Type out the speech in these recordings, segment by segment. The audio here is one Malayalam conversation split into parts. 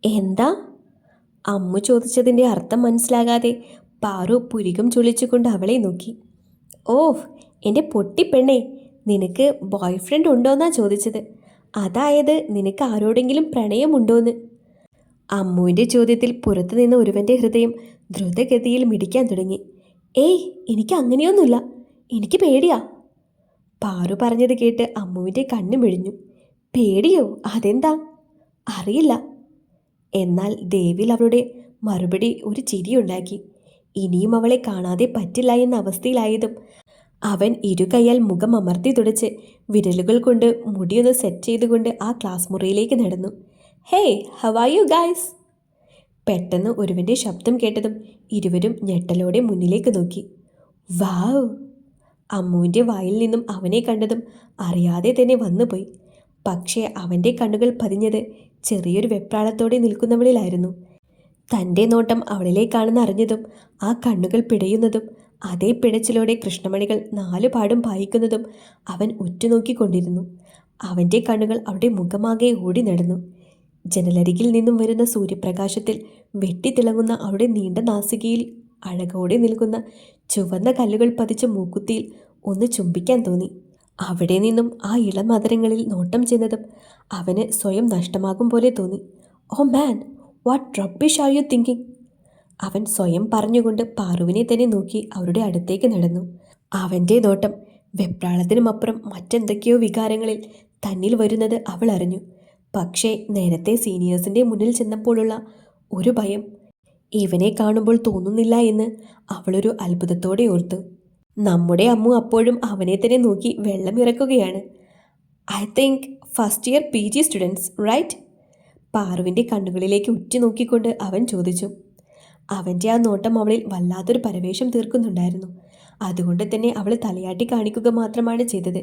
എന്താ? അമ്മു ചോദിച്ചതിൻ്റെ അർത്ഥം മനസ്സിലാകാതെ പാറു പുരികം ചുളിച്ചുകൊണ്ട് അവളെ നോക്കി. ഓഹ്, എൻ്റെ പൊട്ടിപ്പെണ്ണേ, നിനക്ക് ബോയ് ഫ്രണ്ട് ഉണ്ടോന്നാ ചോദിച്ചത്. അതായത് നിനക്ക് ആരോടെങ്കിലും പ്രണയമുണ്ടോന്ന്. അമ്മുവിൻ്റെ ചോദ്യത്തിൽ പുറത്തുനിന്ന് ഒരുവൻ്റെ ഹൃദയം ദ്രുതഗതിയിൽ മിടിക്കാൻ തുടങ്ങി. ഏയ്, എനിക്ക് അങ്ങനെയൊന്നുമില്ല, എനിക്ക് പേടിയാ. പാറു പറഞ്ഞത് കേട്ട് അമ്മുവിൻ്റെ കണ്ണു മിഴിഞ്ഞു. പേടിയോ? അതെന്താ? അറിയില്ല. എന്നാൽ ദേവിൽ അവളുടെ മറുപടി ഒരു ചിരിയുണ്ടാക്കി. ഇനിയും അവളെ കാണാതെ പറ്റില്ല എന്ന അവസ്ഥയിലായതും അവൻ ഇരുകൈയാൽ മുഖം അമർത്തി തുടച്ച് വിരലുകൾ കൊണ്ട് മുടിയൊന്ന് സെറ്റ് ചെയ്തുകൊണ്ട് ആ ക്ലാസ് മുറിയിലേക്ക് നടന്നു. Hey, how are you guys? പെട്ടെന്ന് ഒരുവൻ്റെ ശബ്ദം കേട്ടതും ഇരുവരും ഞെട്ടലോടെ മുന്നിലേക്ക് നോക്കി. വാവ്! അമ്മുവിൻ്റെ വായിൽ നിന്നും അവനെ കണ്ടതും അറിയാതെ തന്നെ വന്നുപോയി. പക്ഷേ അവൻ്റെ കണ്ണുകൾ പതിഞ്ഞത് ചെറിയൊരു വെപ്രാളത്തോടെ നിൽക്കുന്നവളിലായിരുന്നു. തൻ്റെ നോട്ടം അവളിലേക്കാണെന്ന് അറിഞ്ഞതും ആ കണ്ണുകൾ പിടയുന്നതും അതേ പിടച്ചിലോടെ കൃഷ്ണമണികൾ നാലുപാടും പായിക്കുന്നതും അവൻ ഉറ്റുനോക്കിക്കൊണ്ടിരുന്നു. അവൻ്റെ കണ്ണുകൾ അവളുടെ മുഖമാകെ ഓടി നടന്നു. ജനലരികിൽ നിന്നും വരുന്ന സൂര്യപ്രകാശത്തിൽ വെട്ടിത്തിളങ്ങുന്ന അവളുടെ നീണ്ട നാസികയിൽ അഴകോടെ നിൽക്കുന്ന ചുവന്ന കല്ലുകൾ പതിച്ച മൂക്കുത്തിയിൽ ഒന്ന് ചുംബിക്കാൻ തോന്നി. അവിടെ നിന്നും ആ ഇളം മധുരങ്ങളിൽ നോട്ടം ചെന്നതും അവന് സ്വയം നഷ്ടമാകും പോലെ തോന്നി. Oh man, what rubbish are you thinking? അവൻ സ്വയം പറഞ്ഞുകൊണ്ട് പാറുവിനെ തന്നെ നോക്കി അവരുടെ അടുത്തേക്ക് നടന്നു. അവൻ്റെ നോട്ടം വെപ്രാളത്തിനുമപ്പുറം മറ്റെന്തൊക്കെയോ വികാരങ്ങളിൽ തന്നിൽ വരുന്നത് അവൾ അറിഞ്ഞു. പക്ഷേ നേരത്തെ സീനിയേഴ്സിൻ്റെ മുന്നിൽ ചെന്നപ്പോഴുള്ള ഒരു ഭയം ഇവനെ കാണുമ്പോൾ തോന്നുന്നില്ല എന്ന് അവളൊരു അത്ഭുതത്തോടെ ഓർത്തു. നമ്മുടെ അമ്മു അപ്പോഴും അവനെ തന്നെ നോക്കി വെള്ളം ഇറക്കുകയാണ്. I think first year PG students, right? പാറുവിൻ്റെ കണ്ണുകളിലേക്ക് ഉറ്റുനോക്കിക്കൊണ്ട് അവൻ ചോദിച്ചു. അവൻ്റെ ആ നോട്ടം അവളിൽ വല്ലാത്തൊരു പരവേശം തീർക്കുന്നുണ്ടായിരുന്നു. അതുകൊണ്ട് തന്നെ അവൾ തലയാട്ടി കാണിക്കുക മാത്രമാണ് ചെയ്തത്.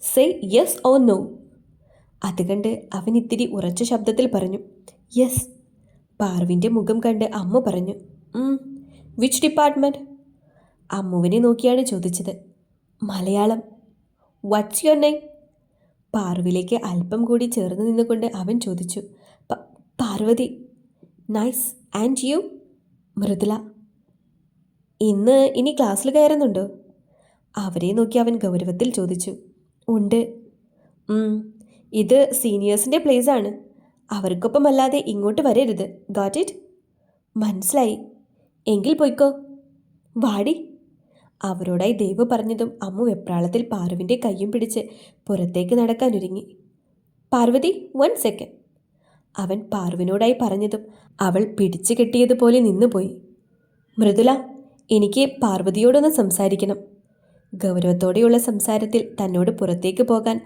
Say yes or no. അത് കണ്ട് അവൻ ഇത്തിരി ഉറച്ച ശബ്ദത്തിൽ പറഞ്ഞു. യെസ്. പാറുവിൻ്റെ മുഖം കണ്ട് അമ്മ പറഞ്ഞു. Which department? അമ്മുവിനെ നോക്കിയാണ് ചോദിച്ചത്. മലയാളം. What's your name? പാറുവിലേക്ക് അല്പം കൂടി ചേർന്ന് നിന്നുകൊണ്ട് അവൻ ചോദിച്ചു. Parvathi. Nice. And you? Mridula. ഇനി ക്ലാസ്സിൽ കയറുന്നുണ്ടോ? അവരെ നോക്കി അവൻ ഗൗരവത്തിൽ ചോദിച്ചു. ഉണ്ട്. ഇത് സീനിയേഴ്സിൻ്റെ പ്ലേസാണ്. അവർക്കൊപ്പമല്ലാതെ ഇങ്ങോട്ട് വരരുത്. Got it? മനസ്സിലായി. എങ്കിൽ പോയിക്കോ. വാടി. അവരോടായി ദേവ് പറഞ്ഞതും അമ്മു വെപ്രാളത്തിൽ പാറുവിൻ്റെ കയ്യും പിടിച്ച് പുറത്തേക്ക് നടക്കാനൊരുങ്ങി. പാർവതി, 1 സെക്കൻഡ്. അവൻ പാറുവിനോടായി പറഞ്ഞതും അവൾ പിടിച്ചു കെട്ടിയതുപോലെ നിന്നുപോയി. മൃദുല, എനിക്ക് പാർവതിയോടൊന്ന് സംസാരിക്കണം. ഗൗരവത്തോടെയുള്ള സംസാരത്തിൽ തന്നോട് പുറത്തേക്ക് പോകാൻ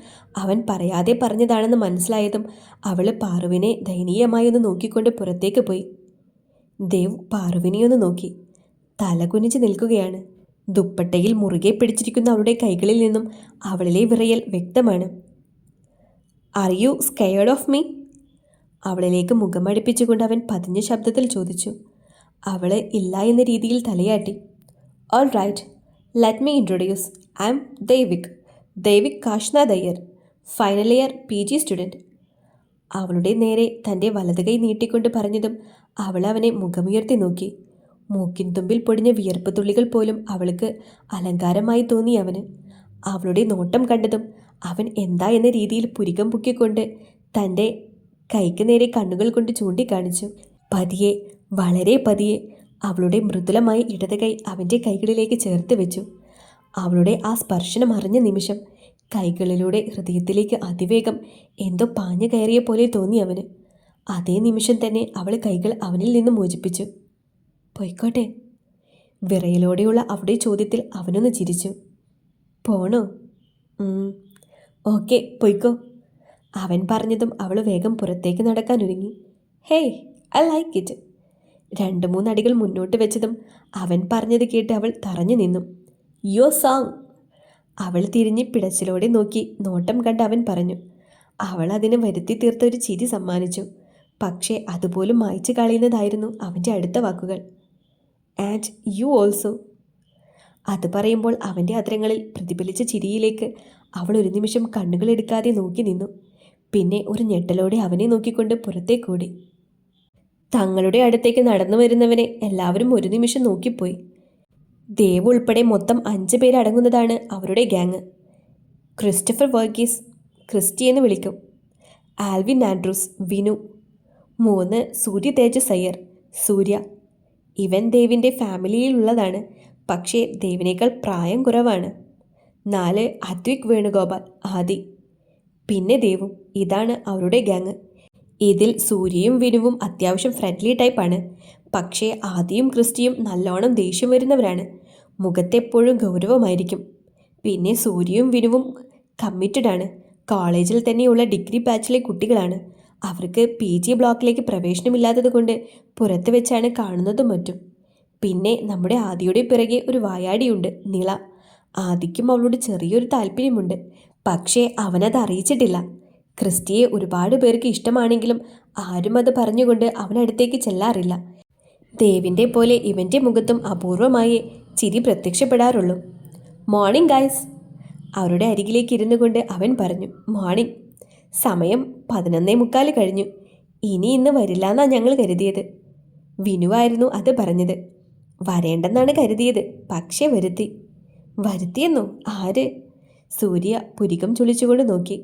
അവൻ പറയാതെ പറഞ്ഞതാണെന്ന് മനസ്സിലായതും അവൾ പാറുവിനെ ദയനീയമായി ഒന്ന് നോക്കിക്കൊണ്ട് പുറത്തേക്ക് പോയി. ദേവ് പാറുവിനെയൊന്ന് നോക്കി. തല കുനിച്ച് നിൽക്കുകയാണ്. ദുപ്പട്ടയിൽ മുറുകെ പിടിച്ചിരിക്കുന്ന അവളുടെ കൈകളിൽ നിന്നും അവളിലെ വിറയൽ വ്യക്തമാണ്. Are you scared of me? അവളിലേക്ക് മുഖമടുപ്പിച്ചുകൊണ്ട് അവൻ പതിഞ്ഞ ശബ്ദത്തിൽ ചോദിച്ചു. അവൾ ഇല്ല എന്ന രീതിയിൽ തലയാട്ടി. All right, let me introduce. I'm Devik Kashinath Iyer, final year PG student. അവളുടെ നേരെ തൻ്റെ വലത് കൈ നീട്ടിക്കൊണ്ട് പറഞ്ഞതും അവൾ അവനെ മുഖമുയർത്തി നോക്കി. മൂക്കിൻ തുമ്പിൽ പൊടിഞ്ഞ വിയർപ്പ് തുള്ളികൾ പോലും അവൾക്ക് അലങ്കാരമായി തോന്നി അവന്. അവളുടെ നോട്ടം കണ്ടതും അവൻ എന്താ എന്ന രീതിയിൽ പുരികം പൊക്കിക്കൊണ്ട് തൻ്റെ കൈക്ക് നേരെ കണ്ണുകൾ കൊണ്ട് ചൂണ്ടിക്കാണിച്ചു. പതിയെ, വളരെ പതിയെ അവളുടെ മൃദുലമായ ഇടത് കൈ അവൻ്റെ കൈകളിലേക്ക് ചേർത്ത് വെച്ചു. അവളുടെ ആ സ്പർശനം അറിഞ്ഞ നിമിഷം കൈകളിലൂടെ ഹൃദയത്തിലേക്ക് അതിവേഗം എന്തോ പാഞ്ഞു കയറിയ പോലെ തോന്നി അവന്. അതേ നിമിഷം തന്നെ അവൾ കൈകൾ അവനിൽ നിന്ന് മോചിപ്പിച്ചു. പോയിക്കോട്ടെ. വിറയലോടെയുള്ള അവളുടെ ചോദ്യത്തിൽ അവനൊന്ന് ചിരിച്ചു. പോണോ? ഓക്കെ, പോയിക്കോ. അവൻ പറഞ്ഞതും അവൾ വേഗം പുറത്തേക്ക് നടക്കാനൊരുങ്ങി. Hey, I like it. 2-3 അടികൾ മുന്നോട്ട് വെച്ചതും അവൻ പറഞ്ഞത് കേട്ട് അവൾ തറഞ്ഞു നിന്നു. Your song. അവൾ തിരിഞ്ഞ് പിടച്ചിലോടെ നോക്കി നോട്ടം കണ്ട് അവൻ പറഞ്ഞു. അവൾ അതിന് വരുത്തി തീർത്ത ഒരു ചിരി സമ്മാനിച്ചു. പക്ഷേ അതുപോലും മായ്ച്ചു കളയുന്നതായിരുന്നു അവൻ്റെ അടുത്ത വാക്കുകൾ. And you also. അത് പറയുമ്പോൾ അവൻ്റെ അധരങ്ങളിൽ പ്രതിഫലിച്ച ചിരിയിലേക്ക് അവൾ ഒരു നിമിഷം കണ്ണുകളെടുക്കാതെ നോക്കി നിന്നു. പിന്നെ ഒരു ഞെട്ടലോടെ അവനെ നോക്കിക്കൊണ്ട് പുറത്തേക്കോടി. തങ്ങളുടെ അടുത്തേക്ക് നടന്നു വരുന്നവനെ എല്ലാവരും ഒരു നിമിഷം നോക്കിപ്പോയി. ദേവ് ഉൾപ്പെടെ മൊത്തം 5 പേരടങ്ങുന്നതാണ് അവരുടെ ഗ്യാങ്. ക്രിസ്റ്റഫർ വർഗീസ്, ക്രിസ്റ്റി എന്ന് വിളിക്കും. Alvin Andrews, Vinu. 3 സൂര്യ തേജസ് അയ്യർ, സൂര്യ. ഇവൻ ദേവിൻ്റെ ഫാമിലിയിലുള്ളതാണ്, പക്ഷേ ദേവിനേക്കാൾ പ്രായം കുറവാണ്. 4 അദ്വിക് വേണുഗോപാൽ, ആദി. പിന്നെ ദേവും. ഇതാണ് അവരുടെ ഗ്യാങ്. ഇതിൽ സൂര്യയും വിനുവും അത്യാവശ്യം ഫ്രണ്ട്ലി ടൈപ്പാണ്. പക്ഷേ ആദിയും ക്രിസ്റ്റിയും നല്ലോണം ദേഷ്യം വരുന്നവരാണ്. മുഖത്തെപ്പോഴും ഗൗരവമായിരിക്കും. പിന്നെ സൂര്യയും വിനുവും കമ്മിറ്റഡ് ആണ്. കോളേജിൽ തന്നെയുള്ള ഡിഗ്രി ബാച്ചിലെ കുട്ടികളാണ്. അവർക്ക് PG ബ്ലോക്കിലേക്ക് പ്രവേശനമില്ലാത്തത് കൊണ്ട് പുറത്ത് വെച്ചാണ് കാണുന്നതും മറ്റും. പിന്നെ നമ്മുടെ ആദിയുടെ പിറകെ ഒരു വായാടിയുണ്ട്, നിള. ആദിക്കും അവളോട് ചെറിയൊരു താല്പര്യമുണ്ട്, പക്ഷേ അവനത് അറിയിച്ചിട്ടില്ല. ക്രിസ്റ്റിയെ ഒരുപാട് പേർക്ക് ഇഷ്ടമാണെങ്കിലും ആരും അത് പറഞ്ഞുകൊണ്ട് അവനടുത്തേക്ക് ചെല്ലാറില്ല. ദേവിൻ്റെ പോലെ ഇവൻ്റെ മുഖത്തും അപൂർവമായി ചിരി പ്രത്യക്ഷപ്പെടാറുള്ളൂ. Morning guys. അവരുടെ അരികിലേക്ക് ഇരുന്നു കൊണ്ട് അവൻ പറഞ്ഞു. മോർണിംഗ്. സമയം 11:45 കഴിഞ്ഞു. ഇന്ന് വരില്ലെന്നാ ഞങ്ങൾ കരുതിയത്. വിനുവായിരുന്നു അത് പറഞ്ഞത്. വരേണ്ടെന്നാണ് കരുതിയത്, പക്ഷേ വരുത്തി. വരുത്തിയെന്നോ? ആര്? സൂര്യ പുരികം ചുളിച്ചുകൊണ്ട് നോക്കി.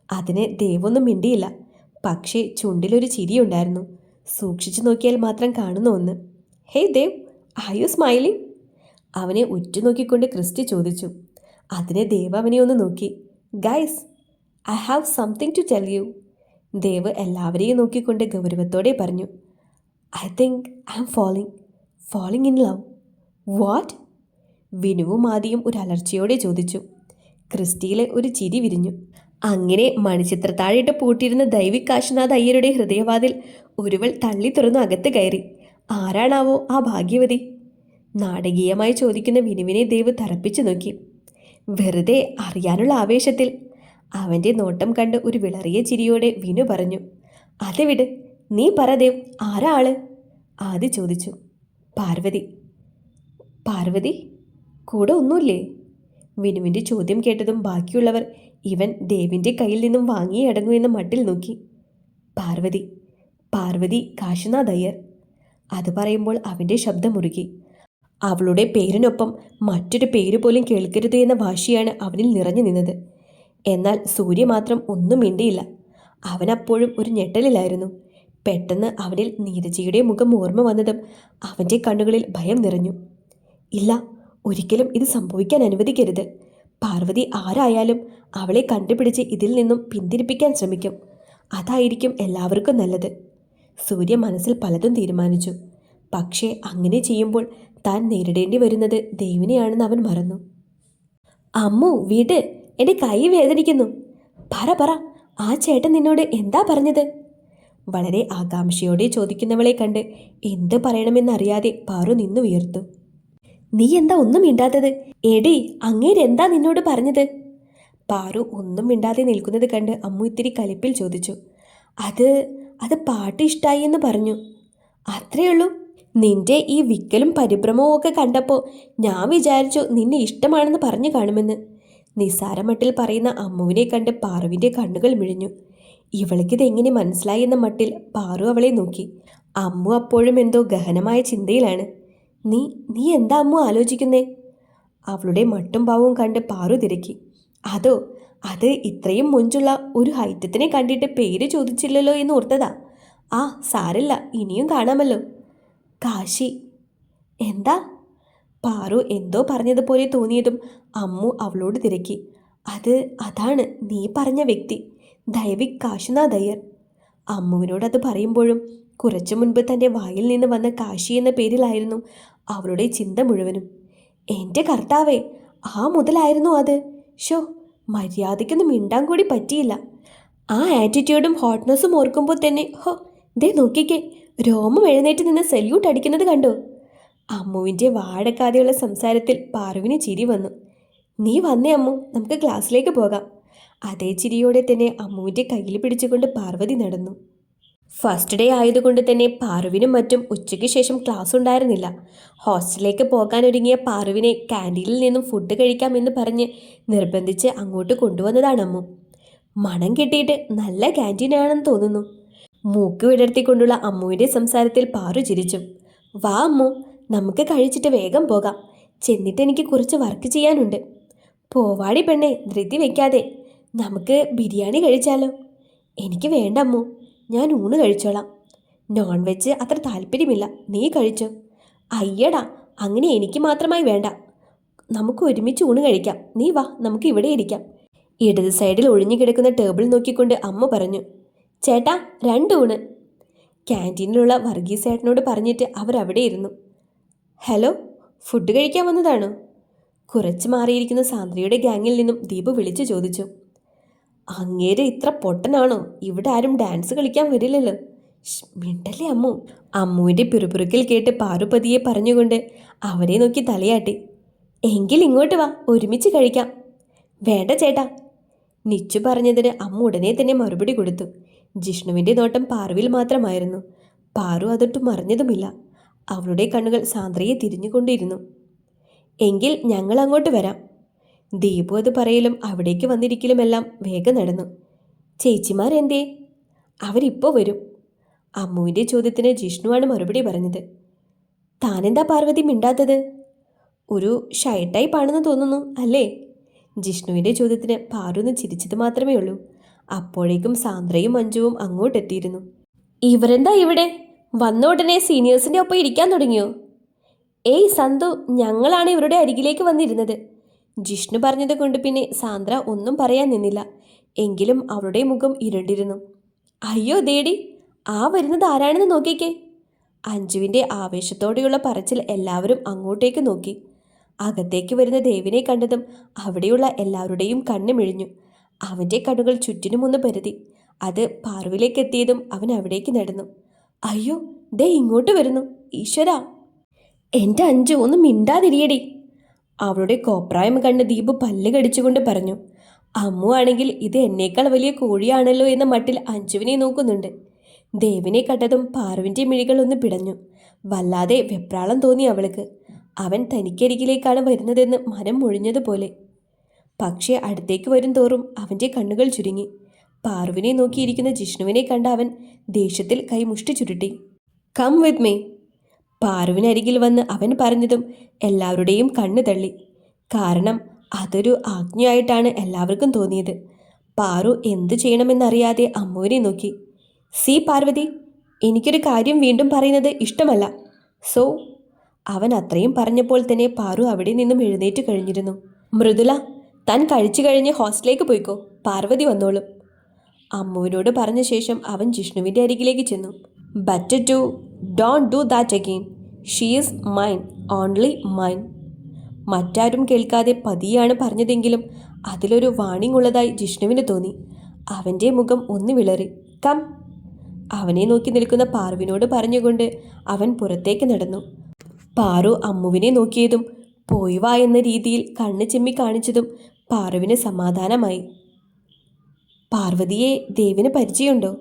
അതിന് ദേവൊന്നും മിണ്ടിയില്ല. പക്ഷേ ചുണ്ടിലൊരു ചിരിയുണ്ടായിരുന്നു, സൂക്ഷിച്ചു നോക്കിയാൽ മാത്രം കാണുന്ന ഒന്ന്. Hey Dev, are you smiling? അവനെ ഉറ്റുനോക്കിക്കൊണ്ട് ക്രിസ്റ്റി ചോദിച്ചു. അതിന് ദേവ് അവനെ ഒന്ന് നോക്കി. Guys, I have something to tell you. Dev എല്ലാവരെയും നോക്കിക്കൊണ്ട് ഗൗരവത്തോടെ പറഞ്ഞു. I think I am falling in love. What? വിനുവും ആദിയും ഒരു അലർച്ചയോടെ ചോദിച്ചു. ക്രിസ്റ്റിയിലെ ഒരു ചിരി വിരിഞ്ഞു. അങ്ങനെ മണിച്ചിത്രത്താഴിട്ട് പൂട്ടിയിരുന്ന ദൈവിക് കാശിനാഥ് അയ്യരുടെ ഹൃദയവാതിൽ ഒരുവൾ തള്ളി തുറന്നു അകത്ത് കയറി. ആരാണാവോ ആ ഭാഗ്യവതി? നാടകീയമായി ചോദിക്കുന്ന വിനുവിനെ ദേവ് തറപ്പിച്ചു നോക്കി. വെറുതെ അറിയാനുള്ള ആവേശത്തിൽ. അവൻ്റെ നോട്ടം കണ്ട് ഒരു വിളറിയ ചിരിയോടെ വിനു പറഞ്ഞു. അത് വിട്, നീ പറ ദേവ്, ആരാ ആള്? ആദി ചോദിച്ചു. പാർവതി. പാർവതി? കൂടെ ഒന്നുമില്ലേ? വിനുവിൻ്റെ ചോദ്യം കേട്ടതും ബാക്കിയുള്ളവർ ഇവൻ ദേവിൻ്റെ കയ്യിൽ നിന്നും വാങ്ങിയേ അടങ്ങൂ എന്ന മട്ടിൽ നോക്കി. പാർവതി കാശിനാഥ് അയ്യർ. അത് പറയുമ്പോൾ അവൻ്റെ ശബ്ദം മുറുകി. അവളുടെ പേരിനൊപ്പം മറ്റൊരു പേര് പോലും കേൾക്കരുത് എന്ന വാശിയാണ് അവനിൽ നിറഞ്ഞു നിന്നത്. എന്നാൽ സൂര്യ മാത്രം ഒന്നും മിണ്ടിയില്ല. അവനപ്പോഴും ഒരു ഞെട്ടലിലായിരുന്നു. പെട്ടെന്ന് അവനിൽ നീരജയുടെ മുഖം ഓർമ്മ വന്നതും അവൻ്റെ കണ്ണുകളിൽ ഭയം നിറഞ്ഞു. ഇല്ല, ഒരിക്കലും ഇത് സംഭവിക്കാൻ അനുവദിക്കരുത്. പാർവതി ആരായാലും അവളെ കണ്ടുപിടിച്ച് ഇതിൽ നിന്നും പിന്തിരിപ്പിക്കാൻ ശ്രമിക്കും. അതായിരിക്കും എല്ലാവർക്കും നല്ലത്. സൂര്യ മനസ്സിൽ പലതും തീരുമാനിച്ചു. പക്ഷേ അങ്ങനെ ചെയ്യുമ്പോൾ താൻ നേരിടേണ്ടി വരുന്നത് ദേവിനെയാണെന്ന് അവൻ മറന്നു. അമ്മു വിട്, എൻ്റെ കൈ വേദനിക്കുന്നു. പറ, ആ ചേട്ടൻ നിന്നോട് എന്താ പറഞ്ഞത്? വളരെ ആകാംക്ഷയോടെ ചോദിക്കുന്നവളെ കണ്ട് എന്ത് പറയണമെന്നറിയാതെ പാറു നിന്നു ഉയർത്തു. നീ എന്താ ഒന്നും മിണ്ടാത്തത്? എടി, അങ്ങേരെന്താ നിന്നോട് പറഞ്ഞത്? പാറു ഒന്നും മിണ്ടാതെ നിൽക്കുന്നത് കണ്ട് അമ്മു ഇത്തിരി കലിപ്പിൽ ചോദിച്ചു. അത് പാട്ട് ഇഷ്ടായി എന്ന് പറഞ്ഞു. അത്രയുള്ളൂ? നിന്റെ ഈ വിക്കലും പരിഭ്രമവും ഒക്കെ കണ്ടപ്പോൾ ഞാൻ വിചാരിച്ചു നിന്നെ ഇഷ്ടമാണെന്ന് പറഞ്ഞു കാണുമെന്ന്. നിസ്സാരമട്ടിൽ പറയുന്ന അമ്മുവിനെ കണ്ട് പാറുവിൻ്റെ കണ്ണുകൾ മിഴിഞ്ഞു. ഇവൾക്കിതെങ്ങനെ മനസ്സിലായി എന്ന മട്ടിൽ പാറു അവളെ നോക്കി. അമ്മു അപ്പോഴും എന്തോ ഗഹനമായ ചിന്തയിലാണ്. നീ എന്താ അമ്മു ആലോചിക്കുന്നേ? അവളുടെ മട്ടും ഭാവവും കണ്ട് പാറു തിരക്കി. അത് ഇത്രയും മുഞ്ചുള്ള ഒരു ഹൈറ്റത്തിനെ കണ്ടിട്ട് പേര് ചോദിച്ചില്ലല്ലോ എന്ന് ഓർത്തതാ. ആ സാരില്ല, ഇനിയും കാണാമല്ലോ. കാശി. എന്താ? പാറു എന്തോ പറഞ്ഞതുപോലെ തോന്നിയതും അമ്മു അവളോട് തിരക്കി. അതാണ് നീ പറഞ്ഞ വ്യക്തി, ദൈവിക് കാശിനാഥ് അയ്യർ. അമ്മുവിനോടത് പറയുമ്പോഴും കുറച്ചു മുൻപ് തൻ്റെ വായിൽ നിന്ന് വന്ന കാശി എന്ന പേരിലായിരുന്നു അവളുടെ ചിന്ത മുഴുവനും. എൻ്റെ കർത്താവേ, ആ മുതലായിരുന്നു അത്. മര്യാദയ്ക്കൊന്നും മിണ്ടാൻ കൂടി പറ്റിയില്ല. ആ ആറ്റിറ്റ്യൂഡും ഹോട്ട്നെസ്സും ഓർക്കുമ്പോൾ തന്നെ ദേ നോക്കിക്കേ, രോമം എഴുന്നേറ്റ് നിന്ന് സല്യൂട്ട് അടിക്കുന്നത് കണ്ടോ? അമ്മുവിൻ്റെ വാഴക്കാതെയുള്ള സംസാരത്തിൽ പാറുവിന് ചിരി വന്നു. നീ വന്നേ അമ്മു, നമുക്ക് ക്ലാസ്സിലേക്ക് പോകാം. അതേ ചിരിയോടെ തന്നെ അമ്മുവിൻ്റെ കയ്യിൽ പിടിച്ചുകൊണ്ട് പാർവതി നടന്നു. ഫസ്റ്റ് ഡേ ആയതുകൊണ്ട് തന്നെ പാറുവിനും മറ്റും ഉച്ചയ്ക്ക് ശേഷം ക്ലാസ് ഉണ്ടായിരുന്നില്ല. ഹോസ്റ്റലിലേക്ക് പോകാനൊരുങ്ങിയ പാറുവിനെ ക്യാൻറ്റീനിൽ നിന്നും ഫുഡ് കഴിക്കാമെന്ന് പറഞ്ഞ് നിർബന്ധിച്ച് അങ്ങോട്ട് കൊണ്ടുവന്നതാണ് അമ്മു. മണം കിട്ടിയിട്ട് നല്ല ക്യാൻറ്റീനാണെന്ന് തോന്നുന്നു. മൂക്ക് വിടർത്തിക്കൊണ്ടുള്ള അമ്മുവിൻ്റെ സംസാരത്തിൽ പാറു ചിരിച്ചു. വാ അമ്മു, നമുക്ക് കഴിച്ചിട്ട് വേഗം പോകാം. ചെന്നിട്ട് എനിക്ക് കുറച്ച് വർക്ക് ചെയ്യാനുണ്ട്. പോവാടി പെണ്ണെ, ധൃതി വെക്കാതെ. നമുക്ക് ബിരിയാണി കഴിച്ചാലോ? എനിക്ക് വേണ്ട അമ്മു, ഞാൻ ഊണ് കഴിച്ചോളാം. നോൺ വെജ് അത്ര താല്പര്യമില്ല, നീ കഴിച്ചോ. അയ്യടാ, അങ്ങനെ എനിക്ക് മാത്രമായി വേണ്ട. നമുക്ക് ഒരുമിച്ച് ഊണ് കഴിക്കാം. നീ വാ, നമുക്ക് ഇവിടെ ഇരിക്കാം. ഇടത് സൈഡിൽ ഒഴിഞ്ഞു കിടക്കുന്ന ടേബിൾ നോക്കിക്കൊണ്ട് അമ്മ പറഞ്ഞു. ചേട്ടാ, 2 ഊണ്. ക്യാൻറ്റീനിലുള്ള വർഗീസ് ചേട്ടനോട് പറഞ്ഞിട്ട് അവർ അവിടെ ഇരുന്നു. ഹലോ, ഫുഡ് കഴിക്കാൻ വന്നതാണോ? കുറച്ച് മാറിയിരിക്കുന്ന സാന്ദ്രയുടെ ഗ്യാങ്ങിൽ നിന്നും ദീപു വിളിച്ചു ചോദിച്ചു. അങ്ങേര് ഇത്ര പൊട്ടനാണോ? ഇവിടെ ആരും ഡാൻസ് കളിക്കാൻ വരില്ലല്ലോ. മിണ്ടല്ലേ അമ്മു. അമ്മുവിൻ്റെ പിറുപിറുക്കിൽ കേട്ട് പാറുപതിയെ പറഞ്ഞുകൊണ്ട് അവരെ നോക്കി തലയാട്ടി. എങ്കിൽ ഇങ്ങോട്ട് വാ, ഒരുമിച്ച് കഴിക്കാം. വേണ്ട ചേട്ടാ. നിച്ചു പറഞ്ഞതിന് അമ്മ ഉടനെ തന്നെ മറുപടി കൊടുത്തു. ജിഷ്ണുവിൻ്റെ നോട്ടം പാറുവിൽ മാത്രമായിരുന്നു. പാറു അതൊട്ടും മറിഞ്ഞതുമില്ല. അവളുടെ കണ്ണുകൾ സാന്ദ്രയെ തിരിഞ്ഞുകൊണ്ടിരുന്നു. എങ്കിൽ ഞങ്ങൾ അങ്ങോട്ട് വരാം. ദീപു അത് പറയലും അവിടേക്ക് വന്നിരിക്കലുമെല്ലാം വേഗം നടന്നു. ചേച്ചിമാരെന്തേ? അവരിപ്പോൾ വരും. അമ്മുവിൻ്റെ ചോദ്യത്തിന് ജിഷ്ണുവാണ് മറുപടി പറഞ്ഞത്. താനെന്താ പാർവതി മിണ്ടാത്തത്? ഒരു ഷൈ ടൈപ്പ് ആണെന്ന് തോന്നുന്നു അല്ലേ? ജിഷ്ണുവിൻ്റെ ചോദ്യത്തിന് പാറുന്ന് ചിരിച്ചത് മാത്രമേ ഉള്ളൂ. അപ്പോഴേക്കും സാന്ദ്രയും മഞ്ജുവും അങ്ങോട്ടെത്തിയിരുന്നു. ഇവരെന്താ ഇവിടെ? വന്ന ഉടനെ സീനിയേഴ്സിൻ്റെ ഒപ്പം ഇരിക്കാൻ തുടങ്ങിയോ? ഏയ് സന്തു, ഞങ്ങളാണ് ഇവരുടെ അരികിലേക്ക് വന്നിരുന്നത്. ജിഷ്ണു പറഞ്ഞത് കൊണ്ട് പിന്നെ സാന്ദ്ര ഒന്നും പറയാൻ നിന്നില്ല. എങ്കിലും അവളുടെ മുഖം ഇരുണ്ടിരുന്നു. അയ്യോ ദേടി, ആ വരുന്നത് ആരാണെന്ന് നോക്കിക്കേ. അഞ്ജുവിൻ്റെ ആവേശത്തോടെയുള്ള പറച്ചിൽ എല്ലാവരും അങ്ങോട്ടേക്ക് നോക്കി. അകത്തേക്ക് വരുന്ന ദേവിനെ കണ്ടതും അവിടെയുള്ള എല്ലാവരുടെയും കണ്ണ് മിഴിഞ്ഞു. അവൻ്റെ കണ്ണുകൾ ചുറ്റിനുമൊന്ന് പരതി. അത് പാർവിലേക്ക് എത്തിയതും അവൻ അവിടേക്ക് നടന്നു. അയ്യോ, ദേ ഇങ്ങോട്ട് വരുന്നു. ഈശ്വരാ, എൻ്റെ അഞ്ജു ഒന്ന് മിണ്ടാതിരിയടി. അവളുടെ കോപ്രായം കണ്ട് ദീപു പല്ല് കടിച്ചുകൊണ്ട് പറഞ്ഞു. അമ്മു ആണെങ്കിൽ ഇത് എന്നേക്കാൾ വലിയ കോഴിയാണല്ലോ എന്ന മട്ടിൽ അഞ്ജുവിനെ നോക്കുന്നുണ്ട്. ദേവിനെ കണ്ടതും പാറുവിൻ്റെ മിഴികൾ ഒന്ന് പിടഞ്ഞു. വല്ലാതെ വെപ്രാളം തോന്നി അവൾക്ക്. അവൻ തനിക്കരികിലേക്കാണ് വരുന്നതെന്ന് മനം മുഴിഞ്ഞതുപോലെ. പക്ഷേ അടുത്തേക്ക് വരും തോറും അവൻ്റെ കണ്ണുകൾ ചുരുങ്ങി. പാറുവിനെ നോക്കിയിരിക്കുന്ന ജിഷ്ണുവിനെ കണ്ട അവൻ ദേഷ്യത്തിൽ കൈമുഷ്ടി ചുരുട്ടി. Come with me. പാറുവിനരികിൽ വന്ന് അവൻ പറഞ്ഞതും എല്ലാവരുടെയും കണ്ണ് തള്ളി. കാരണം അതൊരു ആജ്ഞയായിട്ടാണ് എല്ലാവർക്കും തോന്നിയത്. പാറു എന്തു ചെയ്യണമെന്നറിയാതെ അമ്മുവിനെ നോക്കി. സി പാർവതി, എനിക്കൊരു കാര്യം വീണ്ടും പറയുന്നത് ഇഷ്ടമല്ല. സോ. അവൻ അത്രയും പറഞ്ഞപ്പോൾ തന്നെ പാറു അവിടെ നിന്നും എഴുന്നേറ്റ് കഴിഞ്ഞിരുന്നു. മൃദുല, താൻ കഴിച്ചു കഴിഞ്ഞ് ഹോസ്റ്റലിലേക്ക് പോയിക്കോ, പാർവതി വന്നോളും. അമ്മുവിനോട് പറഞ്ഞ ശേഷം അവൻ ജിഷ്ണുവിൻ്റെ അരികിലേക്ക് ചെന്നു. Better to don't do that again. She is mine, only mine. മറ്റാരും കേൾക്കാതെ പതിയാണ് പറഞ്ഞതെങ്കിലും അതിലൊരു വാണിംഗ് ഉള്ളതായി ജിഷ്ണുവിന് തോന്നി. അവൻ്റെ മുഖം ഒന്ന് വിളറി. കം. അവനെ നോക്കി നിൽക്കുന്ന പാറുവിനോട് പറഞ്ഞുകൊണ്ട് അവൻ പുറത്തേക്ക് നടന്നു. പാറു അമ്മുവിനെ നോക്കിയതും പോയി വാ എന്ന രീതിയിൽ കണ്ണ് ചിമ്മി കാണിച്ചതും പാറുവിന് സമാധാനമായി. പാർവതിയെ ദേവിന് പരിചയമുണ്ടോ?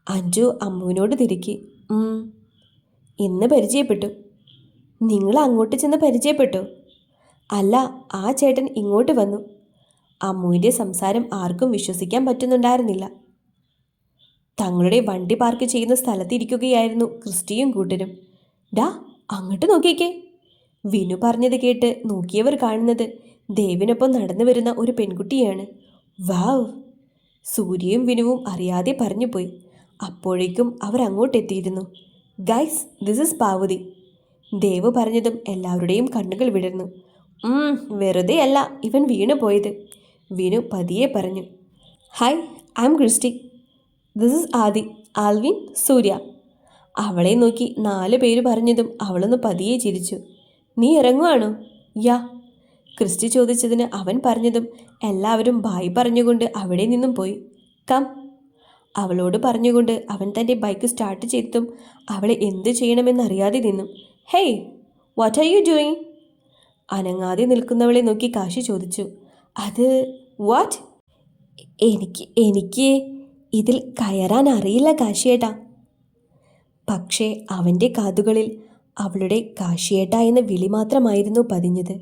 അഞ്ജു അമ്മുവിനോട് തിരക്കി. ഇന്ന് പരിചയപ്പെട്ടു. നിങ്ങൾ അങ്ങോട്ട് ചെന്ന് പരിചയപ്പെട്ടോ? അല്ല, ആ ചേട്ടൻ ഇങ്ങോട്ട് വന്നു. അമ്മുവിൻ്റെ സംസാരം ആർക്കും വിശ്വസിക്കാൻ പറ്റുന്നുണ്ടായിരുന്നില്ല. തങ്ങളുടെ വണ്ടി പാർക്ക് ചെയ്യുന്ന സ്ഥലത്തിരിക്കുകയായിരുന്നു ക്രിസ്റ്റിയും കൂട്ടരും. ഡാ, അങ്ങോട്ട് നോക്കിക്കേ. വിനു പറഞ്ഞത് കേട്ട് നോക്കിയവർ കാണുന്നത് ദേവിനൊപ്പം നടന്നു വരുന്ന ഒരു പെൺകുട്ടിയാണ്. വാവ്. സൂര്യയും വിനുവും അറിയാതെ പറഞ്ഞുപോയി. അപ്പോഴേക്കും അവർ അങ്ങോട്ടെത്തിയിരുന്നു. Guys, this is Parvathi. Dev പറഞ്ഞതും എല്ലാവരുടെയും കണ്ണുകൾ വിടർന്നു. വെറുതെ അല്ല ഇവൻ വീണു പോയത്, വിനു പതിയെ പറഞ്ഞു. Hi, I'm Christy. This is Aadi, Alvin, Surya. അവളെ നോക്കി 4 പേര് പറഞ്ഞതും അവളൊന്ന് പതിയെ ചിരിച്ചു. നീ ഇറങ്ങുവാണോ? യാ. ക്രിസ്റ്റി ചോദിച്ചതിന് അവൻ പറഞ്ഞതും എല്ലാവരും ബായ് പറഞ്ഞുകൊണ്ട് അവിടെ നിന്നും പോയി. കം. അവളോട് പറഞ്ഞുകൊണ്ട് അവൻ തൻ്റെ ബൈക്ക് സ്റ്റാർട്ട് ചെയ്തതും അവളെ എന്ത് ചെയ്യണമെന്നറിയാതെ നിന്നു. Hey, what are you doing? അനങ്ങാതെ നിൽക്കുന്നവളെ നോക്കി കാശി ചോദിച്ചു. അത് വാട്ട്? എനിക്ക് ഇതിൽ കയറാൻ അറിയില്ല കാശിയേട്ടാ. പക്ഷേ അവൻ്റെ കാതുകളിൽ അവളുടെ കാശിയേട്ട എന്ന വിളി മാത്രമായിരുന്നു പതിഞ്ഞത്.